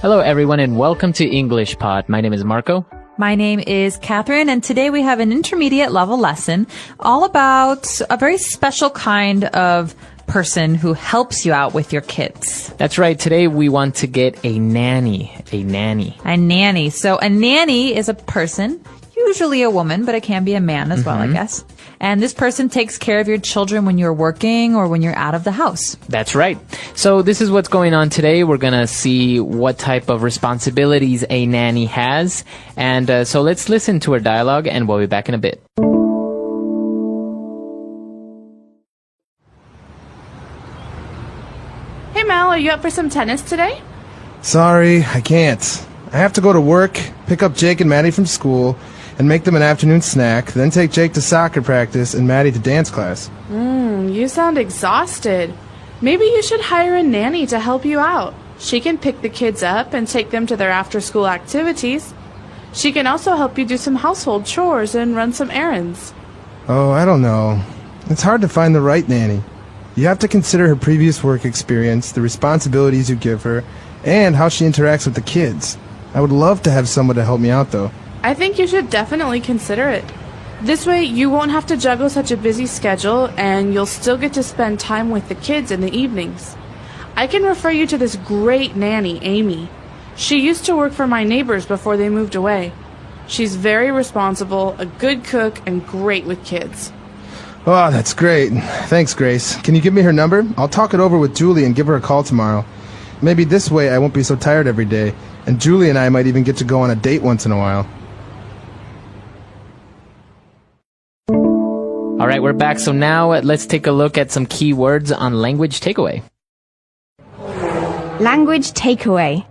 Hello, everyone, and welcome to English Pod. My name is Marco. My name is Catherine, and today we have an intermediate level lesson all about a very special kind of person who helps you out with your kids. That's right. Today we want to get a nanny. A nanny. So a nanny is a person, usually a woman, but it can be a man as well, I guess. And this person takes care of your children when you're working or when you're out of the house. That's right. So this is what's going on today. We're going to see what type of responsibilities a nanny has. And so let's listen to our dialogue, and we'll be back in a bit. Hey Mel, are you up for some tennis today? Sorry, I can't. I have to go to work, pick up Jake and Maddie from school, and make them an afternoon snack, then take Jake to soccer practice and Maddie to dance class. You sound exhausted. Maybe you should hire a nanny to help you out. She can pick the kids up and take them to their after-school activities. She can also help you do some household chores and run some errands. Oh, I don't know. It's hard to find the right nanny. You have to consider her previous work experience, the responsibilities you give her, and how she interacts with the kids. I would love to have someone to help me out, though. I think you should definitely consider it. This way, you won't have to juggle such a busy schedule, and you'll still get to spend time with the kids in the evenings. I can refer you to this great nanny, Amy. She used to work for my neighbors before they moved away. She's very responsible, a good cook, and great with kids. Oh, that's great. Thanks, Grace. Can you give me her number? I'll talk it over with Julie and give her a call tomorrow. Maybe this way I won't be so tired every day, and Julie and I might even get to go on a date once in a while. All right, we're back. So now let's take a look at some key words on language takeaway. Language takeaway.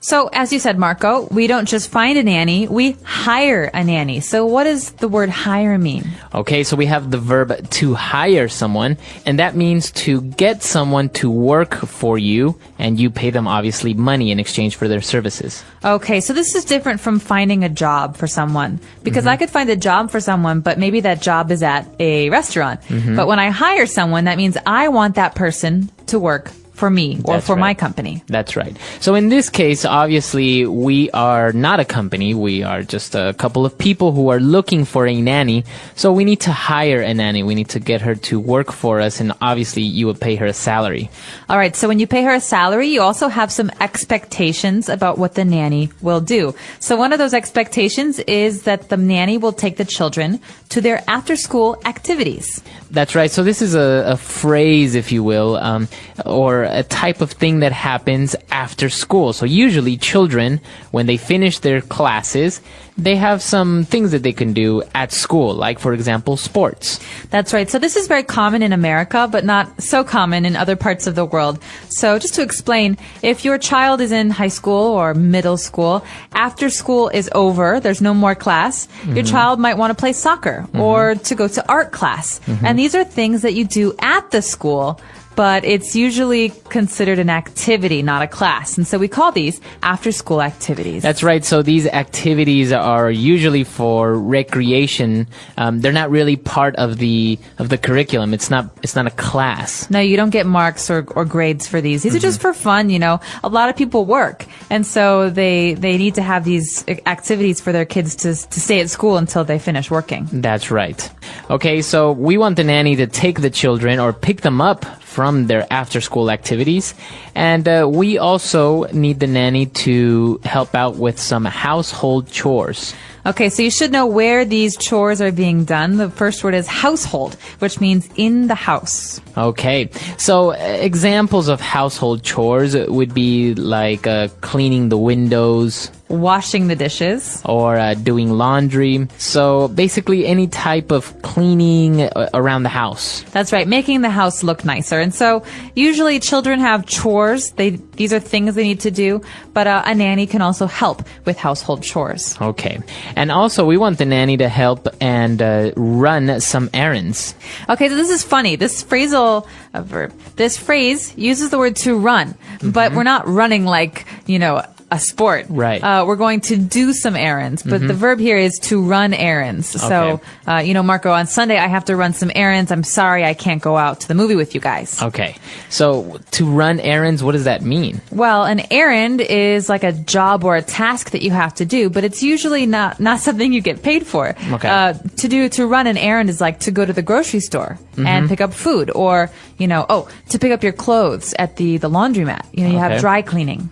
So, as you said, Marco, we don't just find a nanny, we hire a nanny. So what does the word hire mean? Okay, so we have the verb to hire someone, and that means to get someone to work for you, and you pay them, obviously, money in exchange for their services. Okay, so this is different from finding a job for someone. Because I could find a job for someone, but maybe that job is at a restaurant. But when I hire someone, that means I want that person to work for me or That's for right. my company. That's right. So in this case, obviously, we are not a company. We are just a couple of people who are looking for a nanny. So we need to hire a nanny. We need to get her to work for us. And obviously, you would pay her a salary. All right, so when you pay her a salary, you also have some expectations about what the nanny will do. So one of those expectations is that the nanny will take the children to their after-school activities. That's right. So this is a phrase, if you will, or a type of thing that happens after school. So usually children, when they finish their classes, they have some things that they can do at school, like, for example, sports. That's right. So this is very common in America, but not so common in other parts of the world. So just to explain, if your child is in high school or middle school, after school is over, there's no more class, your child might want to play soccer or to go to art class. And these are things that you do at the school, but it's usually considered an activity, not a class. And so we call these after-school activities. That's right. So these activities are usually for recreation. They're not really part of the curriculum. It's not a class. No, you don't get marks or grades for these. These are just for fun, you know. A lot of people work, and so they need to have these activities for their kids to stay at school until they finish working. That's right. Okay, so we want the nanny to take the children or pick them up from their after-school activities. And we also need the nanny to help out with some household chores. Okay, so you should know where these chores are being done. The first word is household, which means in the house. Okay, so examples of household chores would be like cleaning the windows, Washing the dishes. or doing laundry. So basically any type of cleaning around the house. That's right, making the house look nicer. And so usually children have chores. These are things they need to do, but a nanny can also help with household chores. Okay. And also we want the nanny to help and run some errands. Okay, so this is funny. This phrasal verb. This phrase uses the word to run, but we're not running like, you know, a sport. Right. We're going to do some errands, but the verb here is to run errands. So, Marco, on Sunday I have to run some errands. I'm sorry I can't go out to the movie with you guys. Okay. So to run errands, what does that mean? Well, an errand is like a job or a task that you have to do, but it's usually not something you get paid for. Okay. To run an errand is like to go to the grocery store and pick up food, or to pick up your clothes at the laundromat. You have dry cleaning.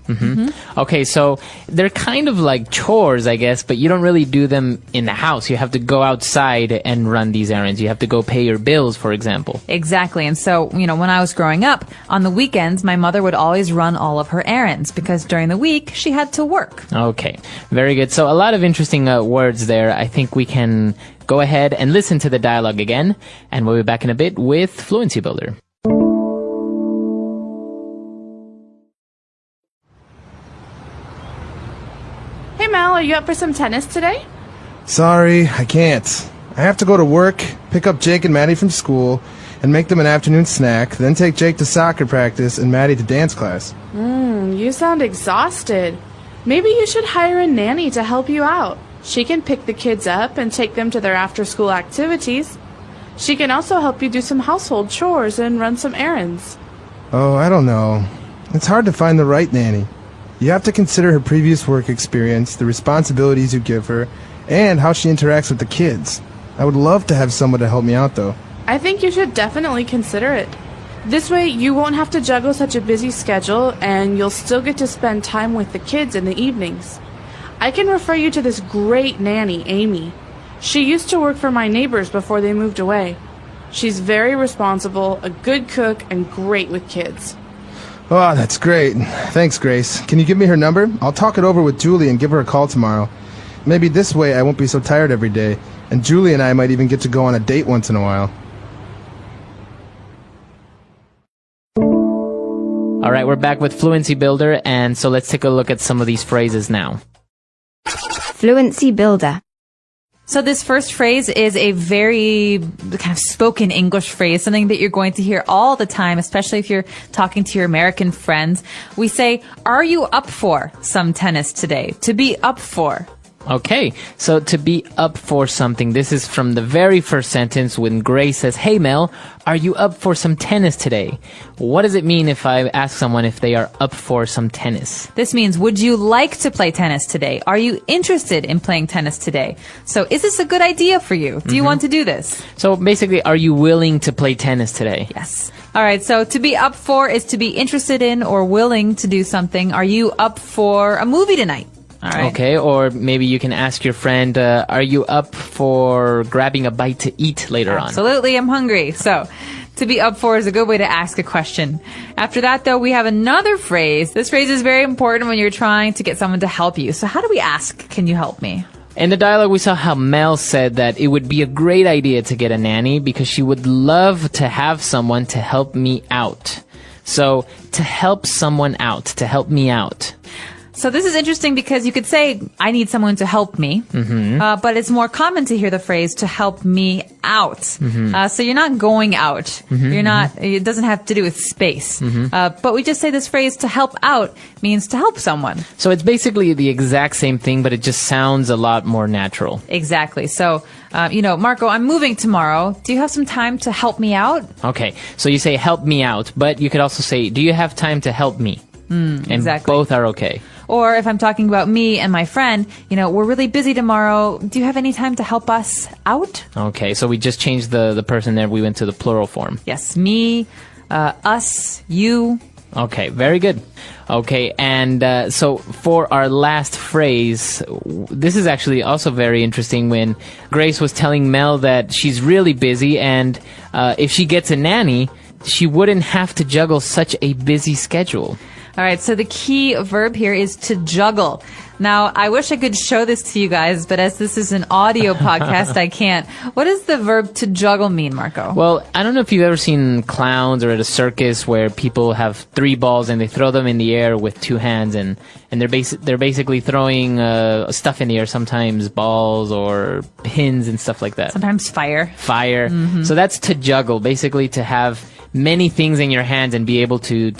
Okay, so they're kind of like chores, I guess, but you don't really do them in the house. You have to go outside and run these errands. You have to go pay your bills, for example. Exactly. And so, when I was growing up, on the weekends, my mother would always run all of her errands because during the week, she had to work. Okay, very good. So a lot of interesting words there. I think we can go ahead and listen to the dialogue again, and we'll be back in a bit with Fluency Builder. Hey Mel, are you up for some tennis today? Sorry, I can't. I have to go to work, pick up Jake and Maddie from school, and make them an afternoon snack, then take Jake to soccer practice and Maddie to dance class. You sound exhausted. Maybe you should hire a nanny to help you out. She can pick the kids up and take them to their after-school activities. She can also help you do some household chores and run some errands. Oh, I don't know. It's hard to find the right nanny. You have to consider her previous work experience, the responsibilities you give her, and how she interacts with the kids. I would love to have someone to help me out, though. I think you should definitely consider it. This way, you won't have to juggle such a busy schedule, and you'll still get to spend time with the kids in the evenings. I can refer you to this great nanny, Amy. She used to work for my neighbors before they moved away. She's very responsible, a good cook, and great with kids. Oh, that's great. Thanks, Grace. Can you give me her number? I'll talk it over with Julie and give her a call tomorrow. Maybe this way I won't be so tired every day, and Julie and I might even get to go on a date once in a while. All right, we're back with Fluency Builder, and so let's take a look at some of these phrases now. Fluency Builder. So this first phrase is a very kind of spoken English phrase, something that you're going to hear all the time, especially if you're talking to your American friends. We say, "Are you up for some tennis today?" To be up for. Okay, so to be up for something, this is from the very first sentence when Grace says, "Hey Mel, are you up for some tennis today?" What does it mean if I ask someone if they are up for some tennis? This means, would you like to play tennis today? Are you interested in playing tennis today? So is this a good idea for you? Do you want to do this? So basically, are you willing to play tennis today? Yes. All right, so to be up for is to be interested in or willing to do something. Are you up for a movie tonight? All right. Okay, or maybe you can ask your friend, are you up for grabbing a bite to eat later on? Absolutely, I'm hungry. So, to be up for is a good way to ask a question. After that, though, we have another phrase. This phrase is very important when you're trying to get someone to help you. So how do we ask, can you help me? In the dialogue, we saw how Mel said that it would be a great idea to get a nanny because she would love to have someone to help me out. So, to help someone out, to help me out. So this is interesting because you could say, I need someone to help me, but it's more common to hear the phrase to help me out. So you're not going out. You're not, it doesn't have to do with space. But we just say this phrase to help out means to help someone. So it's basically the exact same thing, but it just sounds a lot more natural. Exactly. So, Marco, I'm moving tomorrow. Do you have some time to help me out? Okay. So you say help me out, but you could also say, do you have time to help me? And exactly. both are okay. Or if I'm talking about me and my friend, we're really busy tomorrow. Do you have any time to help us out? Okay, so we just changed the person there. We went to the plural form. Yes, me, us, you. Okay, very good. Okay, and so for our last phrase, this is actually also very interesting when Grace was telling Mel that she's really busy and if she gets a nanny, she wouldn't have to juggle such a busy schedule. All right, so the key verb here is to juggle. Now, I wish I could show this to you guys, but as this is an audio podcast, I can't. What does the verb to juggle mean, Marco? Well, I don't know if you've ever seen clowns or at a circus where people have 3 balls and they throw them in the air with 2 hands, and they're basically throwing stuff in the air, sometimes balls or pins and stuff like that. Sometimes fire. Fire. So that's to juggle, basically to have many things in your hands and be able to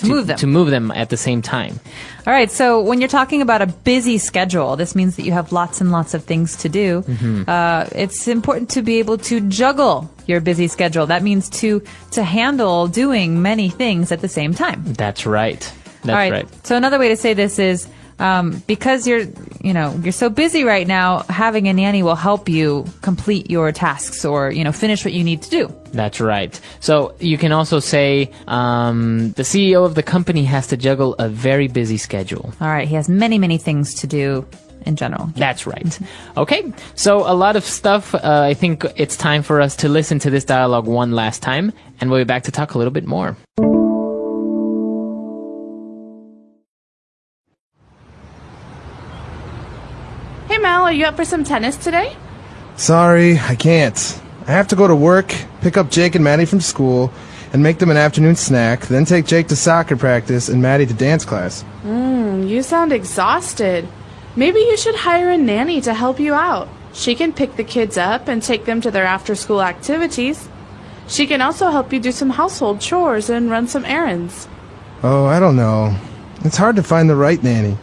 move them at the same time. All right, so when you're talking about a busy schedule, this means that you have lots and lots of things to do. It's important to be able to juggle your busy schedule. That means to handle doing many things at the same time. That's right. That's All right. right. So another way to say this is because you're so busy right now, having a nanny will help you complete your tasks or, finish what you need to do. That's right. So you can also say the CEO of the company has to juggle a very busy schedule. All right. He has many, many things to do in general. That's right. Okay. So a lot of stuff. I think it's time for us to listen to this dialogue one last time, and we'll be back to talk a little bit more. Hey Mel, are you up for some tennis today? Sorry, I can't. I have to go to work, pick up Jake and Maddie from school, and make them an afternoon snack, then take Jake to soccer practice and Maddie to dance class. You sound exhausted. Maybe you should hire a nanny to help you out. She can pick the kids up and take them to their after-school activities. She can also help you do some household chores and run some errands. Oh, I don't know. It's hard to find the right nanny.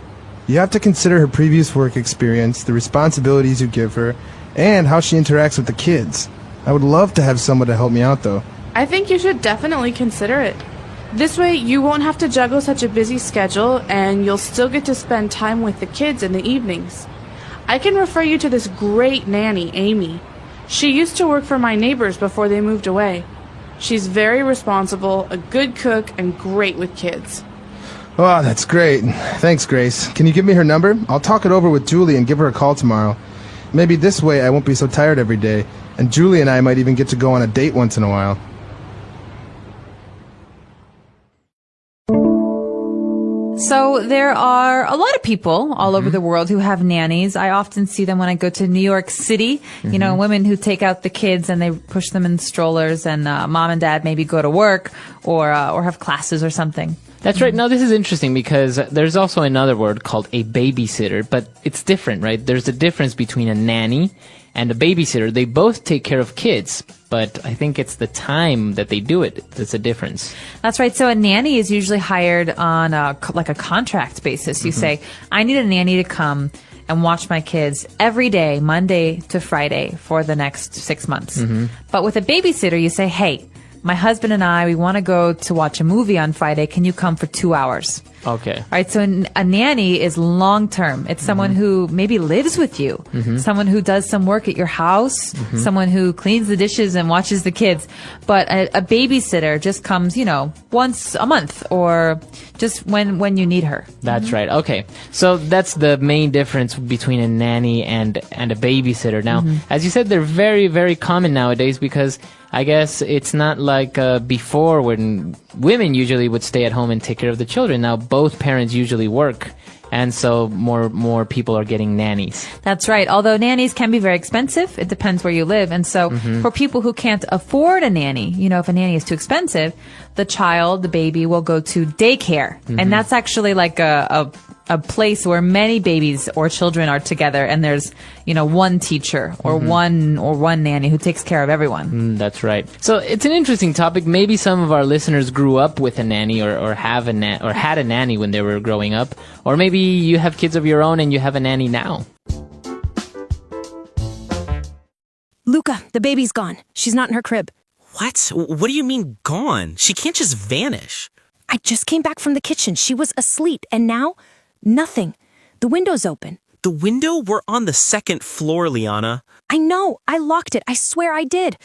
You have to consider her previous work experience, the responsibilities you give her, and how she interacts with the kids. I would love to have someone to help me out, though. I think you should definitely consider it. This way, you won't have to juggle such a busy schedule, and you'll still get to spend time with the kids in the evenings. I can refer you to this great nanny, Amy. She used to work for my neighbors before they moved away. She's very responsible, a good cook, and great with kids. Oh, that's great. Thanks, Grace. Can you give me her number? I'll talk it over with Julie and give her a call tomorrow. Maybe this way I won't be so tired every day, and Julie and I might even get to go on a date once in a while. So there are a lot of people all over the world who have nannies. I often see them when I go to New York City, women who take out the kids and they push them in strollers, and mom and dad maybe go to work or have classes or something. That's right. Now, this is interesting because there's also another word called a babysitter, but it's different, right? There's a difference between a nanny and a babysitter. They both take care of kids, but I think it's the time that they do it that's a difference. That's right. So a nanny is usually hired on a contract basis. You say, I need a nanny to come and watch my kids every day, Monday to Friday, for the next 6 months. But with a babysitter, you say, hey, my husband and I, we want to go to watch a movie on Friday. Can you come for 2 hours? Okay. All right. So a nanny is long term. It's someone who maybe lives with you, someone who does some work at your house, someone who cleans the dishes and watches the kids. But a babysitter just comes, once a month or just when you need her. That's right. Okay. So that's the main difference between a nanny and a babysitter. Now, as you said, they're very, very common nowadays because I guess it's not like before when women usually would stay at home and take care of the children. Now both parents usually work, and so more people are getting nannies. That's right. Although nannies can be very expensive, it depends where you live. And so for people who can't afford a nanny, if a nanny is too expensive, the baby will go to daycare. And that's actually like a place where many babies or children are together, and there's one teacher or one nanny who takes care of everyone. That's right. So it's an interesting topic. Maybe some of our listeners grew up with a nanny or had a nanny when they were growing up, or maybe you have kids of your own and you have a nanny now. Luca, the baby's gone. She's not in her crib. What? What do you mean gone? She can't just vanish. I just came back from the kitchen. She was asleep, and now nothing. The window's open. The window? We're on the second floor, Liana. I know. I locked it. I swear I did.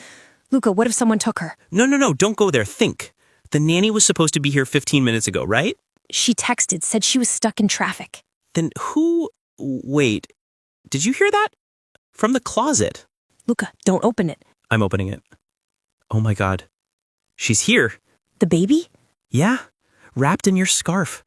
Luca, what if someone took her? No. Don't go there. Think. The nanny was supposed to be here 15 minutes ago, right? She texted, said she was stuck in traffic. Then who... Wait. Did you hear that? From the closet. Luca, don't open it. I'm opening it. Oh my God. She's here. The baby? Yeah. Wrapped in your scarf.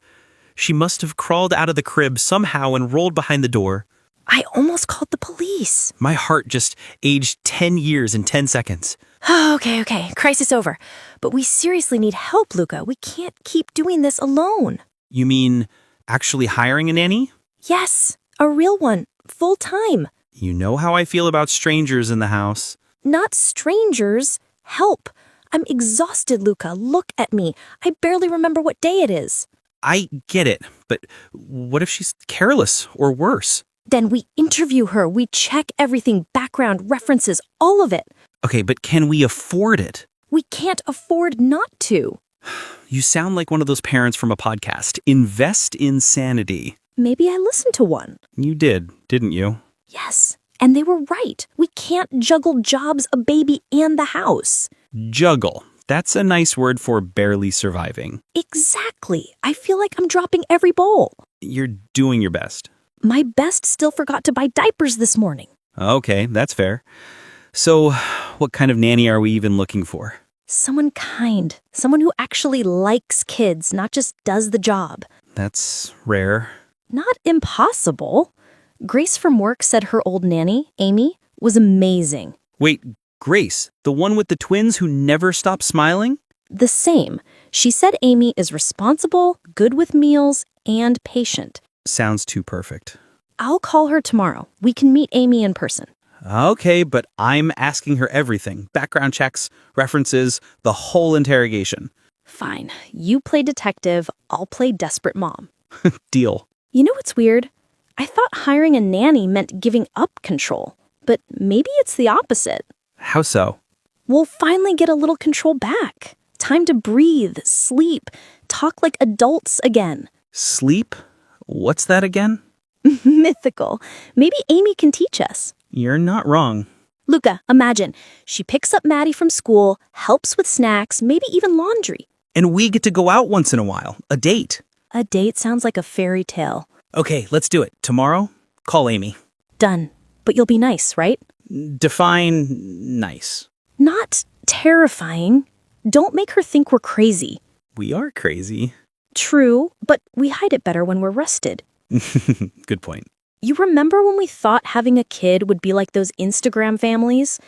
She must have crawled out of the crib somehow and rolled behind the door. I almost called the police. My heart just aged 10 years in 10 seconds. Okay. Crisis over. But we seriously need help, Luca. We can't keep doing this alone. You mean actually hiring a nanny? Yes, a real one. Full time. You know how I feel about strangers in the house. Not strangers. Help. I'm exhausted, Luca. Look at me. I barely remember what day it is. I get it, but what if she's careless or worse? Then we interview her. We check everything, background, references, all of it. Okay, but can we afford it? We can't afford not to. You sound like one of those parents from a podcast. Invest in sanity. Maybe I listened to one. You did, didn't you? Yes, and they were right. We can't juggle jobs, a baby, and the house. Juggle. That's a nice word for barely surviving. Exactly. I feel like I'm dropping every bowl. You're doing your best. My best still forgot to buy diapers this morning. Okay, that's fair. So, what kind of nanny are we even looking for? Someone kind. Someone who actually likes kids, not just does the job. That's rare. Not impossible. Grace from work said her old nanny, Amy, was amazing. Wait, Grace, the one with the twins who never stopped smiling? The same. She said Amy is responsible, good with meals, and patient. Sounds too perfect. I'll call her tomorrow. We can meet Amy in person. Okay, but I'm asking her everything. Background checks, references, the whole interrogation. Fine. You play detective, I'll play desperate mom. Deal. You know what's weird? I thought hiring a nanny meant giving up control, but maybe it's the opposite. How so? We'll finally get a little control back. Time to breathe, sleep, talk like adults again. Sleep? What's that again? Mythical. Maybe Amy can teach us. You're not wrong. Luca, imagine. She picks up Maddie from school, helps with snacks, maybe even laundry. And we get to go out once in a while. A date. A date sounds like a fairy tale. Okay, let's do it. Tomorrow, call Amy. Done. But you'll be nice, right? Define nice. Not terrifying. Don't make her think we're crazy. We are crazy. True, but we hide it better when we're rested. Good point. You remember when we thought having a kid would be like those Instagram families?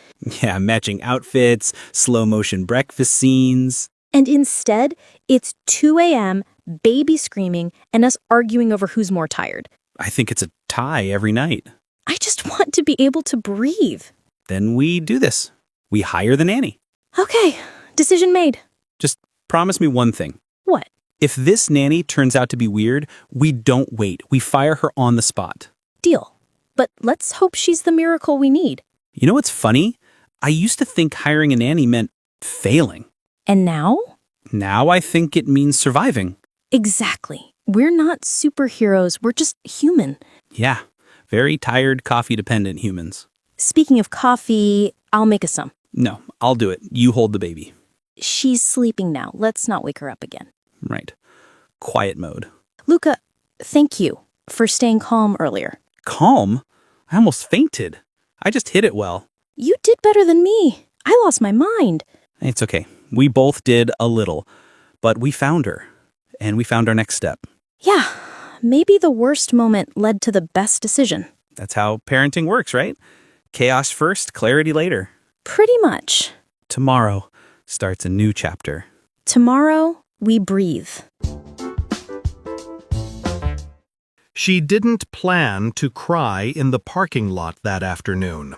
Yeah, matching outfits, slow motion breakfast scenes. And instead, it's 2 a.m., baby screaming, and us arguing over who's more tired. I think it's a tie every night. I just want to be able to breathe. Then we do this. We hire the nanny. Okay, decision made. Just promise me one thing. What? If this nanny turns out to be weird, we don't wait. We fire her on the spot. Deal. But let's hope she's the miracle we need. You know what's funny? I used to think hiring a nanny meant failing. And now? Now I think it means surviving. Exactly. We're not superheroes. We're just human. Yeah, very tired, coffee-dependent humans. Speaking of coffee, I'll make us some. No, I'll do it. You hold the baby. She's sleeping now. Let's not wake her up again. Right. Quiet mode. Luca, thank you for staying calm earlier. Calm? I almost fainted. I just hit it well. You did better than me. I lost my mind. It's okay. We both did a little. But we found her. And we found our next step. Yeah, maybe the worst moment led to the best decision. That's how parenting works, right? Chaos first, clarity later. Pretty much. Tomorrow starts a new chapter. Tomorrow, we breathe. She didn't plan to cry in the parking lot that afternoon.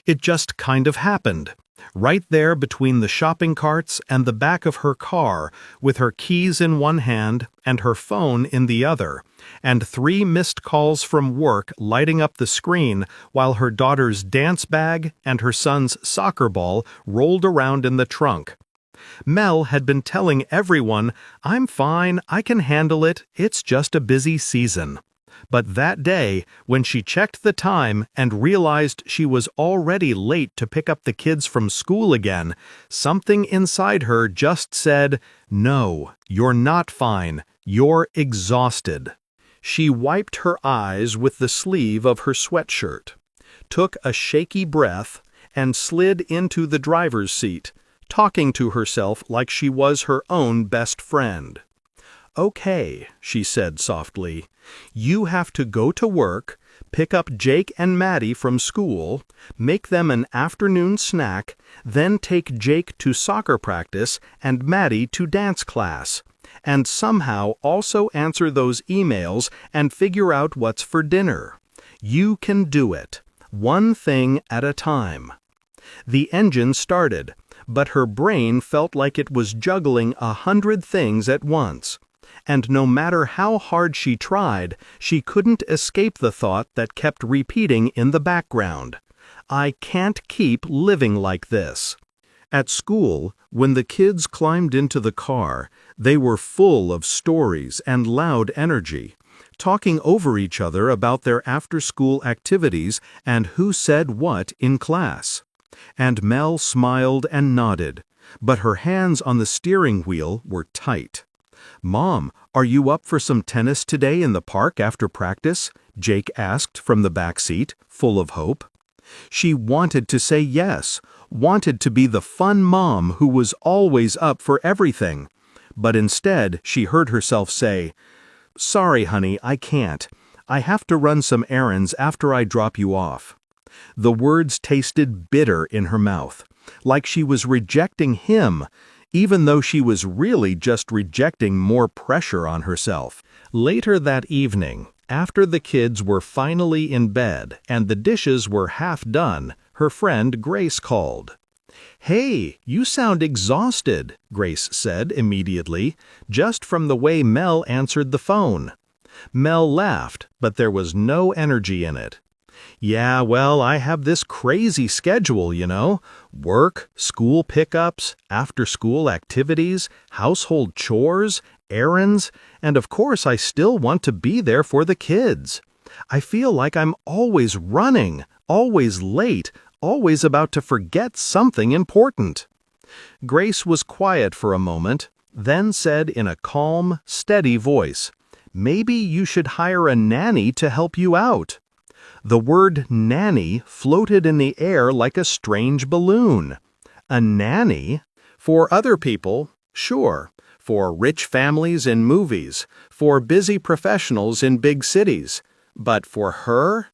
It just kind of happened, right there between the shopping carts and the back of her car, with her keys in one hand and her phone in the other, and 3 missed calls from work lighting up the screen while her daughter's dance bag and her son's soccer ball rolled around in the trunk. Mel had been telling everyone, "I'm fine, I can handle it, it's just a busy season." But that day, when she checked the time and realized she was already late to pick up the kids from school again, something inside her just said, "No, you're not fine. You're exhausted." She wiped her eyes with the sleeve of her sweatshirt, took a shaky breath, and slid into the driver's seat, talking to herself like she was her own best friend. "Okay," she said softly, "you have to go to work, pick up Jake and Maddie from school, make them an afternoon snack, then take Jake to soccer practice and Maddie to dance class, and somehow also answer those emails and figure out what's for dinner. You can do it, one thing at a time." The engine started, but her brain felt like it was juggling 100 things at once. And no matter how hard she tried, she couldn't escape the thought that kept repeating in the background. I can't keep living like this. At school, when the kids climbed into the car, they were full of stories and loud energy, talking over each other about their after-school activities and who said what in class. And Mel smiled and nodded, but her hands on the steering wheel were tight. "Mom, are you up for some tennis today in the park after practice?" Jake asked from the back seat, full of hope. She wanted to say yes, wanted to be the fun mom who was always up for everything. But instead, she heard herself say, "Sorry, honey, I can't. I have to run some errands after I drop you off." The words tasted bitter in her mouth, like she was rejecting him, even though she was really just rejecting more pressure on herself. Later that evening, after the kids were finally in bed and the dishes were half done, her friend Grace called. "Hey, you sound exhausted," Grace said immediately, just from the way Mel answered the phone. Mel laughed, but there was no energy in it. "Yeah, well, I have this crazy schedule, you know. Work, school pickups, after-school activities, household chores, errands, and of course I still want to be there for the kids. I feel like I'm always running, always late, always about to forget something important." Grace was quiet for a moment, then said in a calm, steady voice, "Maybe you should hire a nanny to help you out." The word nanny floated in the air like a strange balloon. A nanny? For other people, sure. For rich families in movies, for busy professionals in big cities. But for her?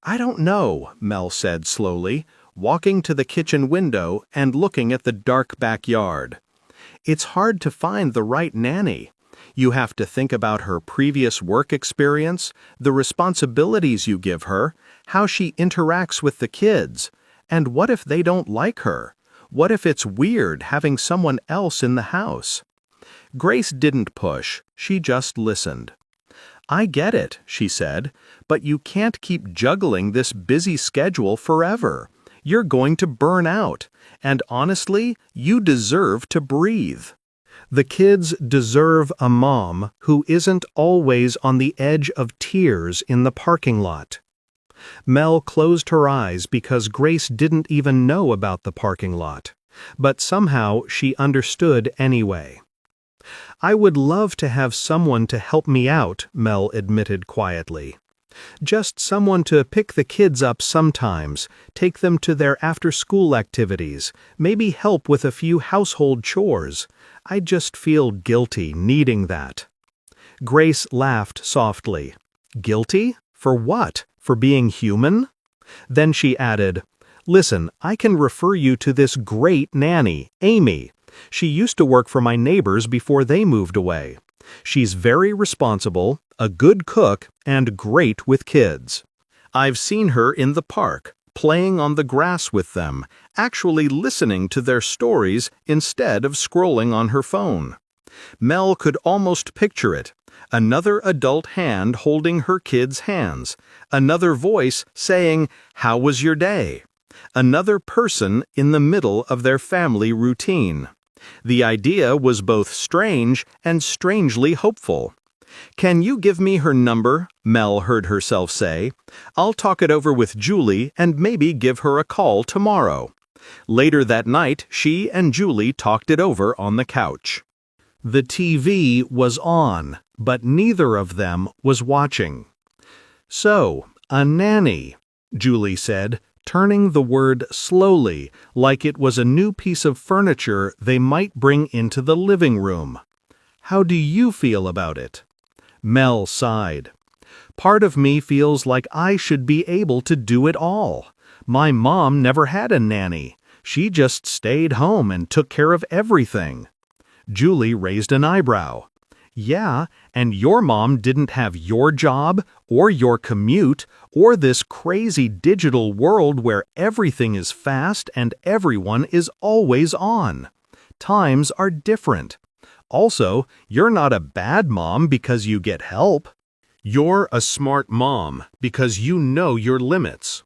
"I don't know," Mel said slowly, walking to the kitchen window and looking at the dark backyard. "It's hard to find the right nanny. You have to think about her previous work experience, the responsibilities you give her, how she interacts with the kids. And what if they don't like her? What if it's weird having someone else in the house?" Grace didn't push, she just listened. "I get it," she said, "but you can't keep juggling this busy schedule forever. You're going to burn out, and honestly, you deserve to breathe." The kids deserve a mom who isn't always on the edge of tears in the parking lot. Mel closed her eyes because Grace didn't even know about the parking lot, but somehow she understood anyway. "I would love to have someone to help me out," Mel admitted quietly. "Just someone to pick the kids up sometimes, take them to their after-school activities, maybe help with a few household chores. I just feel guilty needing that." Grace laughed softly. "Guilty? For what? For being human?" Then she added, "Listen, I can refer you to this great nanny, Amy. She used to work for my neighbors before they moved away. She's very responsible, a good cook, and great with kids. I've seen her in the park, playing on the grass with them, actually listening to their stories instead of scrolling on her phone." Mel could almost picture it. Another adult hand holding her kids' hands. Another voice saying, "How was your day?" Another person in the middle of their family routine. The idea was both strange and strangely hopeful. "Can you give me her number?" Mel heard herself say. "I'll talk it over with Julie and maybe give her a call tomorrow." Later that night, she and Julie talked it over on the couch. The TV was on, but neither of them was watching. "So, a nanny," Julie said, turning the word slowly, like it was a new piece of furniture they might bring into the living room. "How do you feel about it?" Mel sighed. "Part of me feels like I should be able to do it all. My mom never had a nanny. She just stayed home and took care of everything." Julie raised an eyebrow. Yeah, and your mom didn't have your job, or your commute, or this crazy digital world where everything is fast and everyone is always on. Times are different. Also, you're not a bad mom because you get help. You're a smart mom because you know your limits.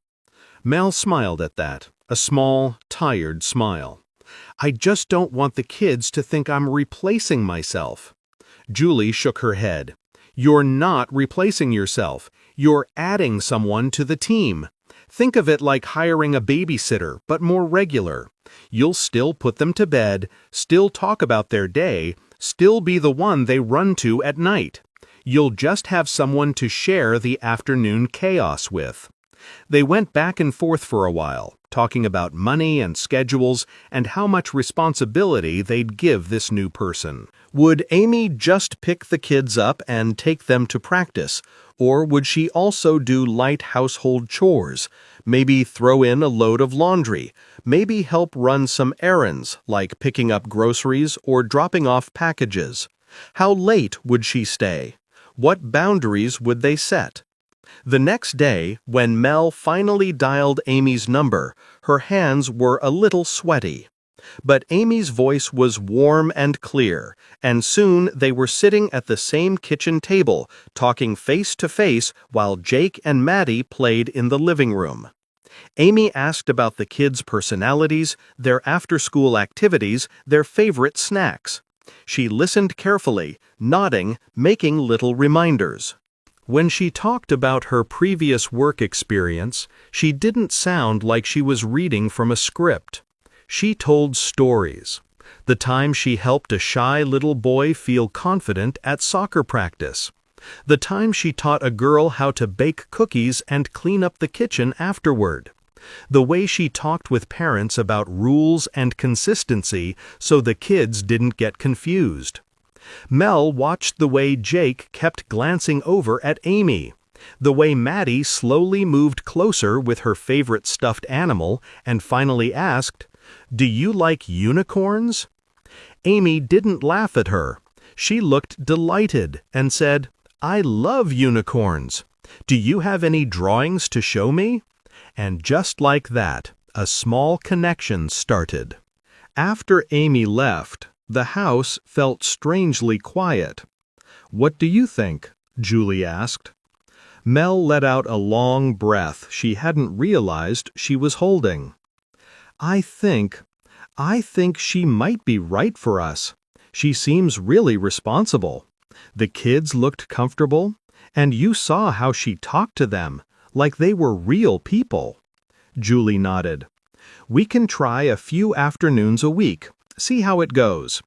Mel smiled at that, a small, tired smile. I just don't want the kids to think I'm replacing myself. Julie shook her head. You're not replacing yourself. You're adding someone to the team. Think of it like hiring a babysitter, but more regular. You'll still put them to bed, still talk about their day, still be the one they run to at night. You'll just have someone to share the afternoon chaos with. They went back and forth for a while, talking about money and schedules and how much responsibility they'd give this new person. Would Amy just pick the kids up and take them to practice, or would she also do light household chores, maybe throw in a load of laundry, maybe help run some errands like picking up groceries or dropping off packages? How late would she stay? What boundaries would they set? The next day, when Mel finally dialed Amy's number, her hands were a little sweaty. But Amy's voice was warm and clear, and soon they were sitting at the same kitchen table, talking face to face while Jake and Maddie played in the living room. Amy asked about the kids' personalities, their after-school activities, their favorite snacks. She listened carefully, nodding, making little reminders. When she talked about her previous work experience, she didn't sound like she was reading from a script. She told stories. The time she helped a shy little boy feel confident at soccer practice. The time she taught a girl how to bake cookies and clean up the kitchen afterward. The way she talked with parents about rules and consistency so the kids didn't get confused. Mel watched the way Jake kept glancing over at Amy, the way Maddie slowly moved closer with her favorite stuffed animal and finally asked, "Do you like unicorns?" Amy didn't laugh at her. She looked delighted and said, "I love unicorns. Do you have any drawings to show me?" And just like that, a small connection started. After Amy left, the house felt strangely quiet. "What do you think?" Julie asked. Mel let out a long breath she hadn't realized she was holding. I think she might be right for us. She seems really responsible. The kids looked comfortable, and you saw how she talked to them, like they were real people." Julie nodded. "We can try a few afternoons a week, see how it goes.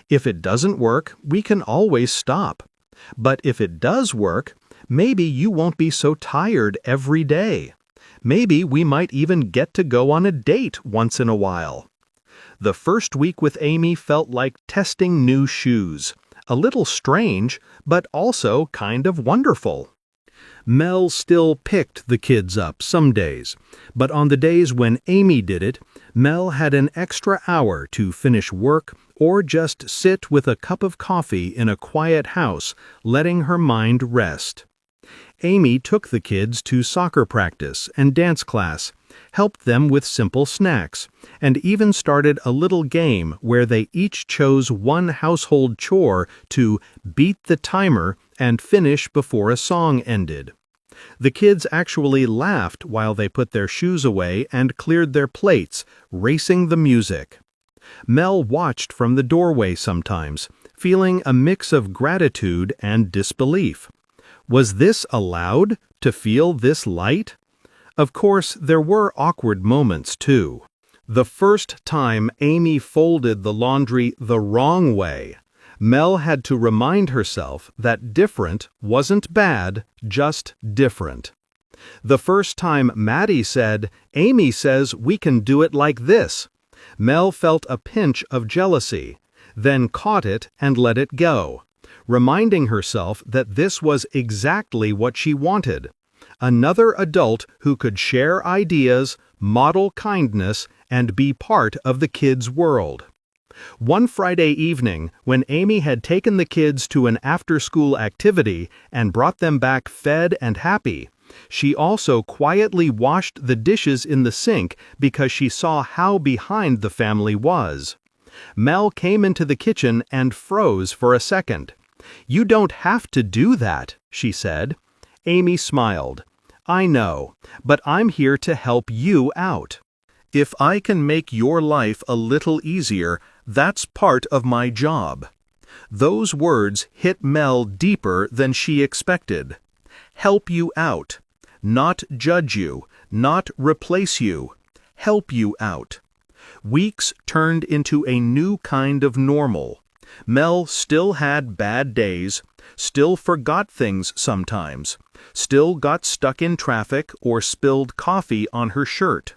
If it doesn't work, we can always stop. But if it does work, maybe you won't be so tired every day. Maybe we might even get to go on a date once in a while." The first week with Amy felt like testing new shoes. A little strange, but also kind of wonderful. Mel still picked the kids up some days, but on the days when Amy did it, Mel had an extra hour to finish work or just sit with a cup of coffee in a quiet house, letting her mind rest. Amy took the kids to soccer practice and dance class, helped them with simple snacks, and even started a little game where they each chose one household chore to beat the timer and finish before a song ended. The kids actually laughed while they put their shoes away and cleared their plates, racing the music. Mel watched from the doorway sometimes, feeling a mix of gratitude and disbelief. Was this allowed, to feel this light? Of course, there were awkward moments, too. The first time Amy folded the laundry the wrong way, Mel had to remind herself that different wasn't bad, just different. The first time Maddie said, "Amy says we can do it like this," Mel felt a pinch of jealousy, then caught it and let it go, reminding herself that this was exactly what she wanted. Another adult who could share ideas, model kindness, and be part of the kids' world. One Friday evening, when Amy had taken the kids to an after-school activity and brought them back fed and happy, she also quietly washed the dishes in the sink because she saw how behind the family was. Mel came into the kitchen and froze for a second. "You don't have to do that," she said. Amy smiled. "I know, but I'm here to help you out. If I can make your life a little easier, that's part of my job." Those words hit Mel deeper than she expected. Help you out. Not judge you, not replace you. Help you out. Weeks turned into a new kind of normal. Mel still had bad days, still forgot things sometimes, still got stuck in traffic or spilled coffee on her shirt.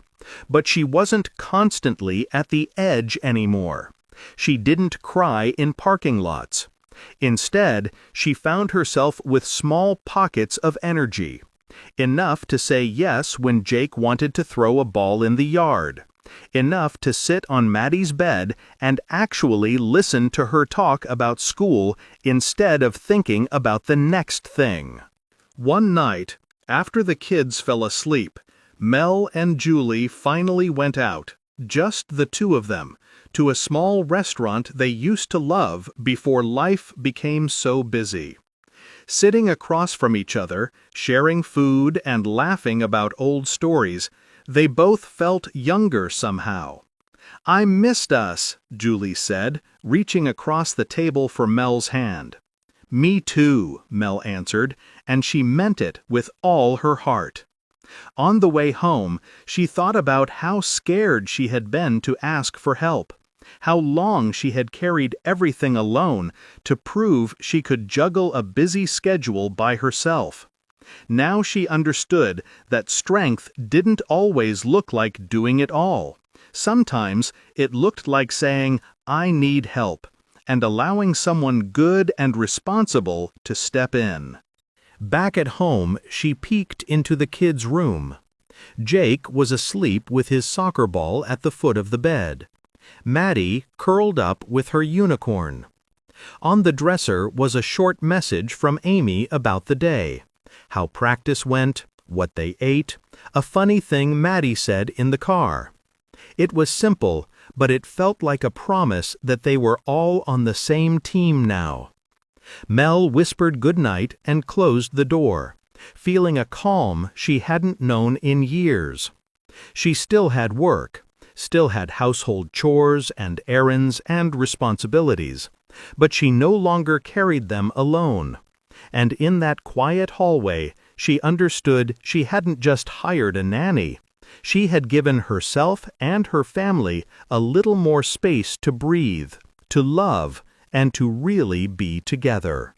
But she wasn't constantly at the edge anymore. She didn't cry in parking lots. Instead, she found herself with small pockets of energy. Enough to say yes when Jake wanted to throw a ball in the yard. Enough to sit on Maddie's bed and actually listen to her talk about school instead of thinking about the next thing. One night, after the kids fell asleep, Mel and Julie finally went out, just the two of them, to a small restaurant they used to love before life became so busy. Sitting across from each other, sharing food and laughing about old stories, they both felt younger somehow. "I missed us," Julie said, reaching across the table for Mel's hand. "Me too," Mel answered, and she meant it with all her heart. On the way home, she thought about how scared she had been to ask for help, how long she had carried everything alone to prove she could juggle a busy schedule by herself. Now she understood that strength didn't always look like doing it all. Sometimes it looked like saying, "I need help," and allowing someone good and responsible to step in. Back at home, she peeked into the kids' room. Jake was asleep with his soccer ball at the foot of the bed. Maddie curled up with her unicorn. On the dresser was a short message from Amy about the day, how practice went, what they ate, a funny thing Maddie said in the car. It was simple, but it felt like a promise that they were all on the same team now. Mel whispered goodnight and closed the door, feeling a calm she hadn't known in years. She still had work, still had household chores and errands and responsibilities, but she no longer carried them alone. And in that quiet hallway, she understood she hadn't just hired a nanny. She had given herself and her family a little more space to breathe, to love, and to really be together.